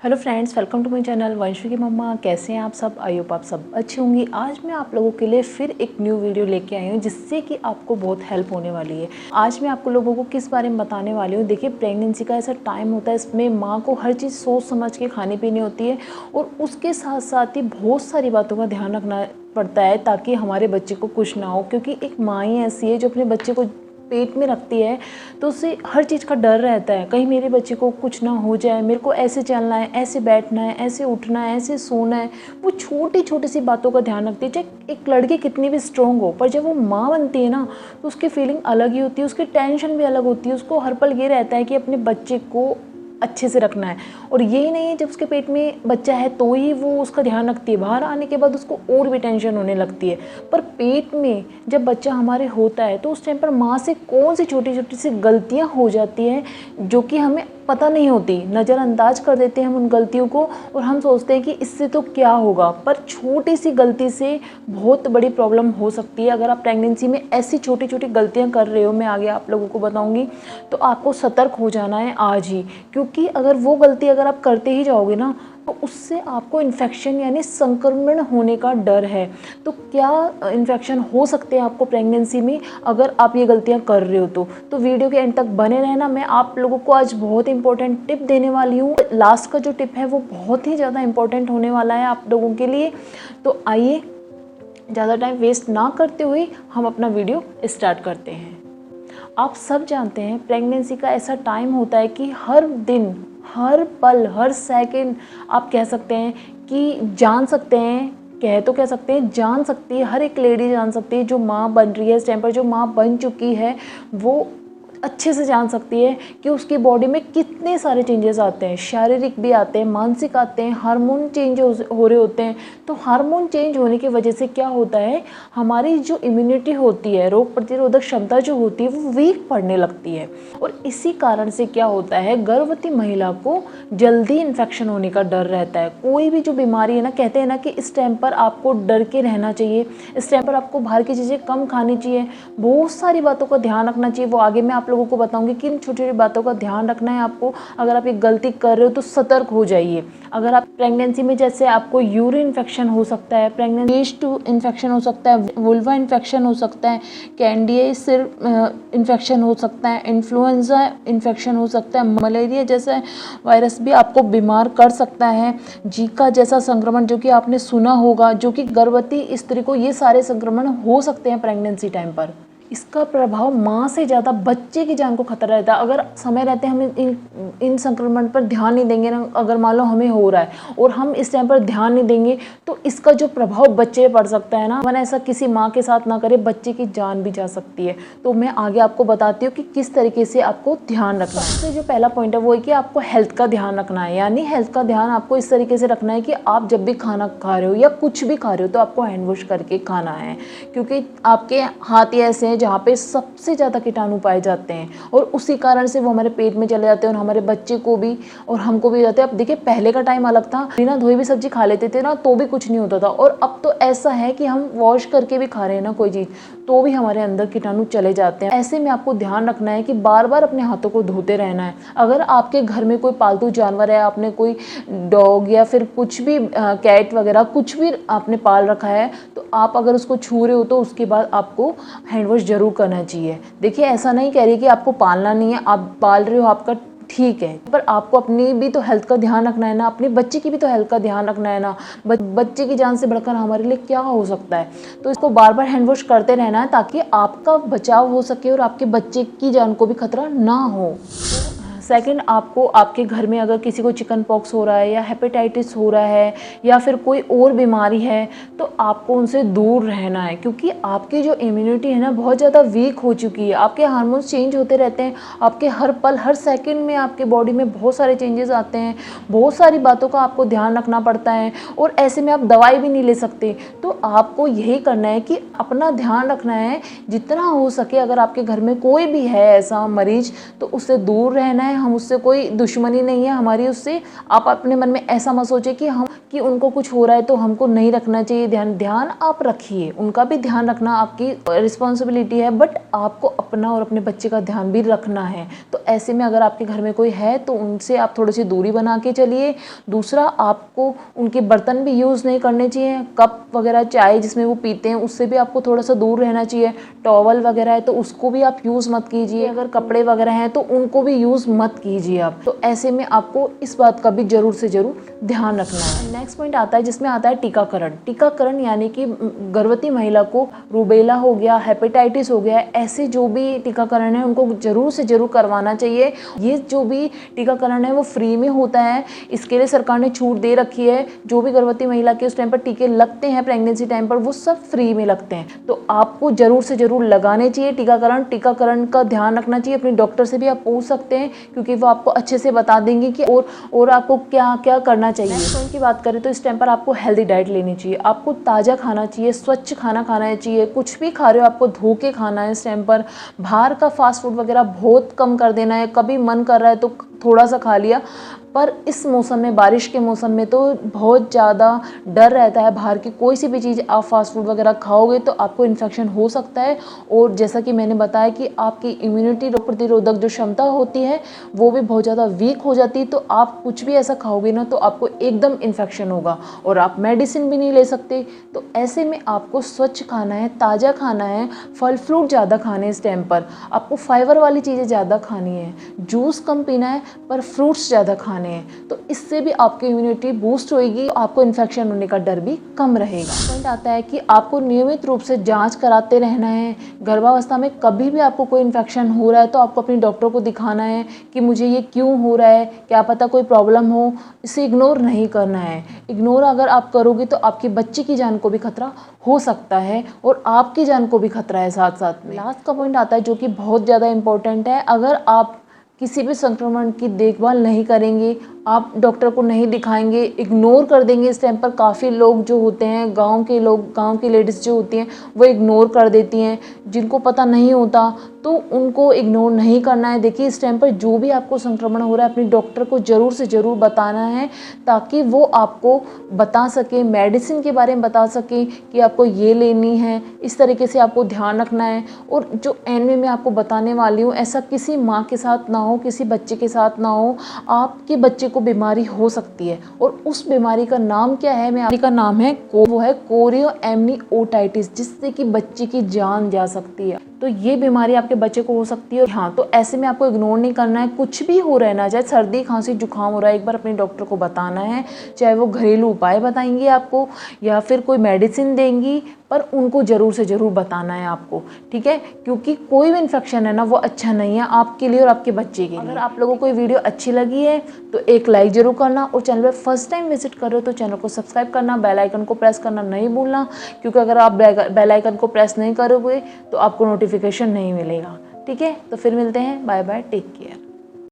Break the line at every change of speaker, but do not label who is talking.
Hello friends, welcome to my channel Vanshu की मम्मा। कैसे हैं आप सब? आई होप आप सब अच्छी होंगी। आज मैं आप लोगों के लिए फिर एक न्यू वीडियो लेके आई हूँ जिससे कि आपको बहुत हेल्प होने वाली है। आज मैं आपको लोगों को किस बारे में बताने वाली हूँ। देखिए, प्रेगनेंसी का ऐसा टाइम होता है, इसमें माँ को हर चीज़ सोच समझ के खानी पीनी होती है और उसके साथ साथ ही बहुत सारी बातों का ध्यान रखना पड़ता है ताकि हमारे बच्चे को कुछ ना हो। क्योंकि एक माँ ही ऐसी है जो अपने बच्चे को पेट में रखती है तो उससे हर चीज़ का डर रहता है, कहीं मेरे बच्चे को कुछ ना हो जाए, मेरे को ऐसे चलना है, ऐसे बैठना है, ऐसे उठना है, ऐसे सोना है। वो छोटी छोटी सी बातों का ध्यान रखती है। चाहे एक लड़की कितनी भी स्ट्रॉन्ग हो, पर जब वो माँ बनती है ना तो उसकी फीलिंग अलग ही होती है, उसकी टेंशन भी अलग होती है। उसको हर पल ये रहता है कि अपने बच्चे को अच्छे से रखना है। और यही नहीं है जब उसके पेट में बच्चा है तो ही वो उसका ध्यान रखती है, बाहर आने के बाद उसको और भी टेंशन होने लगती है। पर पेट में जब बच्चा हमारे होता है तो उस टाइम पर माँ से कौन सी छोटी छोटी सी गलतियाँ हो जाती हैं जो कि हमें पता नहीं होती, नज़रअंदाज कर देते हैं हम उन गलतियों को और हम सोचते हैं कि इससे तो क्या होगा। पर छोटी सी गलती से बहुत बड़ी प्रॉब्लम हो सकती है। अगर आप प्रेगनेंसी में ऐसी छोटी छोटी गलतियां कर रहे हो, मैं आगे आप लोगों को बताऊंगी, तो आपको सतर्क हो जाना है आज ही। क्योंकि अगर वो गलती अगर आप करते ही जाओगे ना तो उससे आपको इन्फेक्शन यानी संक्रमण होने का डर है। तो क्या इन्फेक्शन हो सकते हैं आपको प्रेगनेंसी में अगर आप ये गलतियां कर रहे हो तो वीडियो के एंड तक बने रहना। मैं आप लोगों को आज बहुत इंपॉर्टेंट टिप देने वाली हूँ। लास्ट का जो टिप है वो बहुत ही ज़्यादा इंपॉर्टेंट होने वाला है आप लोगों के लिए। तो आइए, ज़्यादा टाइम वेस्ट ना करते हुए हम अपना वीडियो स्टार्ट करते हैं। आप सब जानते हैं प्रेगनेंसी का ऐसा टाइम होता है कि हर दिन, हर पल, हर सेकंड आप कह सकते हैं कि जान सकते हैं, कह सकते हैं, जान सकती है। हर एक लेडी जान सकती है जो माँ बन रही है इस टाइम पर, जो माँ बन चुकी है वो अच्छे से जान सकती है कि उसकी बॉडी में कितने सारे चेंजेस आते हैं। शारीरिक भी आते हैं, मानसिक आते हैं, हार्मोन चेंज हो रहे होते हैं। तो हार्मोन चेंज होने की वजह से क्या होता है, हमारी जो इम्यूनिटी होती है, रोग प्रतिरोधक क्षमता जो होती है वो वीक पड़ने लगती है। और इसी कारण से क्या होता है, गर्भवती महिला को जल्दी इन्फेक्शन होने का डर रहता है। कोई भी जो बीमारी है ना, कहते हैं ना कि इस टाइम पर आपको डर के रहना चाहिए, इस टाइम पर आपको बाहर की चीज़ें कम खानी चाहिए, बहुत सारी बातों का ध्यान रखना चाहिए। वो आगे मैं आप लोगों को बताऊंगी किन छोटी छोटी बातों का ध्यान रखना है आपको। अगर आप एक गलती कर रहे हो तो सतर्क हो जाइए। अगर आप प्रेगनेंसी में, जैसे आपको यूरिन इन्फेक्शन हो सकता है, प्रेगनेंसी टू इन्फेक्शन हो सकता है, वुल्वा इन्फेक्शन हो सकता है, कैंडिया सिर इन्फेक्शन हो सकता है, इन्फ्लुएंजा इन्फेक्शन हो सकता है, मलेरिया जैसा वायरस भी आपको बीमार कर सकता है, जीका जैसा संक्रमण जो कि आपने सुना होगा, जो कि गर्भवती स्त्री को ये सारे संक्रमण हो सकते हैं प्रेगनेंसी टाइम पर। इसका प्रभाव माँ से ज़्यादा बच्चे की जान को खतरा रहता है। अगर समय रहते हम इन संक्रमण पर ध्यान नहीं देंगे ना, अगर मान लो हमें हो रहा है और हम इस टाइम पर ध्यान नहीं देंगे तो इसका जो प्रभाव बच्चे पे पड़ सकता है ना, मैंने ऐसा किसी माँ के साथ ना करे, बच्चे की जान भी जा सकती है। तो मैं आगे आपको बताती हूँ कि किस तरीके से आपको ध्यान रखना है। सबसे जो पहला पॉइंट है वो है कि आपको हेल्थ का ध्यान रखना है। यानी हेल्थ का ध्यान आपको इस तरीके से रखना है कि आप जब भी खाना खा रहे हो या कुछ भी खा रहे हो तो आपको हैंड वॉश करके खाना है। क्योंकि आपके हाथ ही ऐसे हैं जहाँ पे सबसे ज़्यादा कीटाणु पाए जाते हैं और उसी कारण से वो हमारे पेट में चले जाते हैं और हमारे बच्चे को भी और हमको भी जाते हैं। अब देखिए, पहले का टाइम अलग था, बिना धोई भी सब्जी खा लेते थे ना तो भी कुछ नहीं होता था। और अब तो ऐसा है कि हम वॉश करके भी खा रहे हैं ना कोई चीज़ तो भी हमारे अंदर कीटाणु चले जाते हैं। ऐसे में आपको ध्यान रखना है कि बार बार अपने हाथों को धोते रहना है। अगर आपके घर में कोई पालतू जानवर है, आपने कोई डॉग या फिर कुछ भी कैट वगैरह कुछ भी आपने पाल रखा है, तो आप अगर उसको छू रहे हो तो उसके बाद आपको हैंड वॉश जरूर करना चाहिए। देखिए, ऐसा नहीं कह रही कि आपको पालना नहीं है, आप पाल रहे हो, आपका ठीक है, पर आपको अपनी भी तो हेल्थ का ध्यान रखना है ना, अपने बच्चे की भी तो हेल्थ का ध्यान रखना है ना। बच्चे की जान से बढ़कर हमारे लिए क्या हो सकता है। तो इसको बार बार हैंड वॉश करते रहना है ताकि आपका बचाव हो सके और आपके बच्चे की जान को भी खतरा ना हो। सेकंड, आपको आपके घर में अगर किसी को चिकन पॉक्स हो रहा है या हेपेटाइटिस हो रहा है या फिर कोई और बीमारी है तो आपको उनसे दूर रहना है। क्योंकि आपकी जो इम्यूनिटी है ना बहुत ज़्यादा वीक हो चुकी है। आपके हार्मोन्स चेंज होते रहते हैं, आपके हर पल हर सेकंड में आपके बॉडी में बहुत सारे चेंजेस आते हैं, बहुत सारी बातों का आपको ध्यान रखना पड़ता है और ऐसे में आप दवाई भी नहीं ले सकते। तो आपको यही करना है कि अपना ध्यान रखना है जितना हो सके। अगर आपके घर में कोई भी है ऐसा मरीज तो उससे दूर रहना है, हम उससे कोई दुश्मनी नहीं है हमारी उससे। आप अपने मन में ऐसा मत सोचिए कि उनको कुछ हो रहा है तो हमको नहीं रखना चाहिए ध्यान आप रखिए, उनका भी ध्यान रखना आपकी रिस्पॉन्सिबिलिटी है, बट आपको अपना और अपने बच्चे का ध्यान भी रखना है। तो ऐसे में अगर आपके घर में कोई है तो उनसे आप थोड़ी सी दूरी बना के चलिए। दूसरा, आपको उनके बर्तन भी यूज़ नहीं करने चाहिए, कप वगैरह चाय जिसमें वो पीते हैं उससे भी आपको थोड़ा सा दूर रहना चाहिए। टॉवल वगैरह है तो उसको भी आप यूज़ मत कीजिए, अगर कपड़े वगैरह हैं तो उनको भी यूज़ मत कीजिए आप। तो ऐसे में आपको इस बात का भी ज़रूर से ज़रूर ध्यान रखना है। नेक्स्ट पॉइंट आता है जिसमें आता है टीकाकरण। टीकाकरण यानी कि गर्भवती महिला को रूबेला हो गया, हेपेटाइटिस हो गया, ऐसे जो भी टीकाकरण है उनको ज़रूर से ज़रूर करवाना चाहिए। ये जो भी टीकाकरण है वो फ्री में होता है, इसके लिए सरकार ने छूट दे रखी है। जो भी गर्भवती महिला के उस टाइम पर टीके लगते हैं प्रेगनेंसी टाइम पर वो सब फ्री में लगते हैं, तो आपको ज़रूर से ज़रूर लगाने चाहिए टीकाकरण का ध्यान रखना चाहिए। अपने डॉक्टर से भी आप पूछ सकते हैं क्योंकि वो आपको अच्छे से बता देंगे कि और आपको क्या क्या करना चाहिए। नेक्स्ट पॉइंट की बात करें तो इस टाइम पर आपको हेल्दी डाइट लेनी चाहिए, आपको ताज़ा खाना चाहिए, स्वच्छ खाना खाना चाहिए। कुछ भी खा रहे हो आपको धो के खाना है इस टाइम पर। बाहर का फास्ट फूड वगैरह बहुत कम कर देना है, कभी मन कर रहा है तो थोड़ा सा खा लिया, पर इस मौसम में, बारिश के मौसम में तो बहुत ज़्यादा डर रहता है। बाहर की कोई सी भी चीज़ आप फास्ट फूड वगैरह खाओगे तो आपको इन्फेक्शन हो सकता है, और जैसा कि मैंने बताया कि आपकी इम्यूनिटी, रोग प्रतिरोधक जो क्षमता होती है वो भी बहुत ज़्यादा वीक हो जाती है। तो आप कुछ भी ऐसा खाओगे ना तो आपको एकदम इन्फेक्शन होगा और आप मेडिसिन भी नहीं ले सकते। तो ऐसे में आपको स्वच्छ खाना है, ताज़ा खाना है, फल फ्रूट ज़्यादा खाने हैं इस टाइम पर, आपको फाइबर वाली चीज़ें ज़्यादा खानी है, जूस कम पीना है पर फ्रूट्स ज़्यादा खाने हैं। तो इससे भी आपकी इम्यूनिटी बूस्ट होएगी, आपको इन्फेक्शन होने का डर भी कम रहेगा। पॉइंट आता है कि आपको नियमित रूप से जांच कराते रहना है। गर्भावस्था में कभी भी आपको कोई इन्फेक्शन हो रहा है तो आपको अपने डॉक्टर को दिखाना है कि मुझे ये क्यों हो रहा है, क्या पता कोई प्रॉब्लम हो। इसे इग्नोर नहीं करना है। इग्नोर अगर आप करोगे तो आपके बच्चे की जान को भी खतरा हो सकता है और आपकी जान को भी खतरा है साथ साथ में। लास्ट का पॉइंट आता है जो कि बहुत ज़्यादा इंपॉर्टेंट है। अगर आप किसी भी संक्रमण की देखभाल नहीं करेंगे, आप डॉक्टर को नहीं दिखाएंगे, इग्नोर कर देंगे, इस टाइम पर काफ़ी लोग जो होते हैं, गांव के लोग, गांव की लेडीज़ जो होती हैं वो इग्नोर कर देती हैं, जिनको पता नहीं होता तो उनको इग्नोर नहीं करना है। देखिए इस टाइम पर जो भी आपको संक्रमण हो रहा है अपने डॉक्टर को ज़रूर से ज़रूर बताना है ताकि वो आपको बता सके, मेडिसिन के बारे में बता सके कि आपको ये लेनी है, इस तरीके से आपको ध्यान रखना है। और जो एंड में मैं आपको बताने वाली हूँ ऐसा किसी माँ के साथ ना हो, किसी बच्चे के साथ ना हो। आपके बच्चे को बीमारी हो सकती है और उस बीमारी का नाम क्या है, बीमारी का नाम है वो है कोरियो एमनियोटाइटिस, जिससे कि बच्चे की जान जा सकती है। तो ये बीमारी आपके बच्चे को हो सकती है। हाँ, तो ऐसे में आपको इग्नोर नहीं करना है। कुछ भी हो रहा है ना, चाहे सर्दी खांसी जुकाम हो रहा है, एक बार अपने डॉक्टर को बताना है। चाहे वो घरेलू उपाय बताएंगे आपको या फिर कोई मेडिसिन देंगी, पर उनको ज़रूर से ज़रूर बताना है आपको, ठीक है। क्योंकि कोई भी इन्फेक्शन है ना वो अच्छा नहीं है आपके लिए और आपके बच्चे के लिए। अगर आप लोगों को ये वीडियो अच्छी लगी है तो एक लाइक ज़रूर करना, और चैनल पर फर्स्ट टाइम विजिट कर रहे हो तो चैनल को सब्सक्राइब करना, बेल आइकन को प्रेस करना नहीं भूलना, क्योंकि अगर आप बेल आइकन को प्रेस नहीं करोगे तो आपको नोटिफिकेशन नहीं मिलेगा, ठीक है। तो फिर मिलते हैं, बाय बाय, टेक केयर।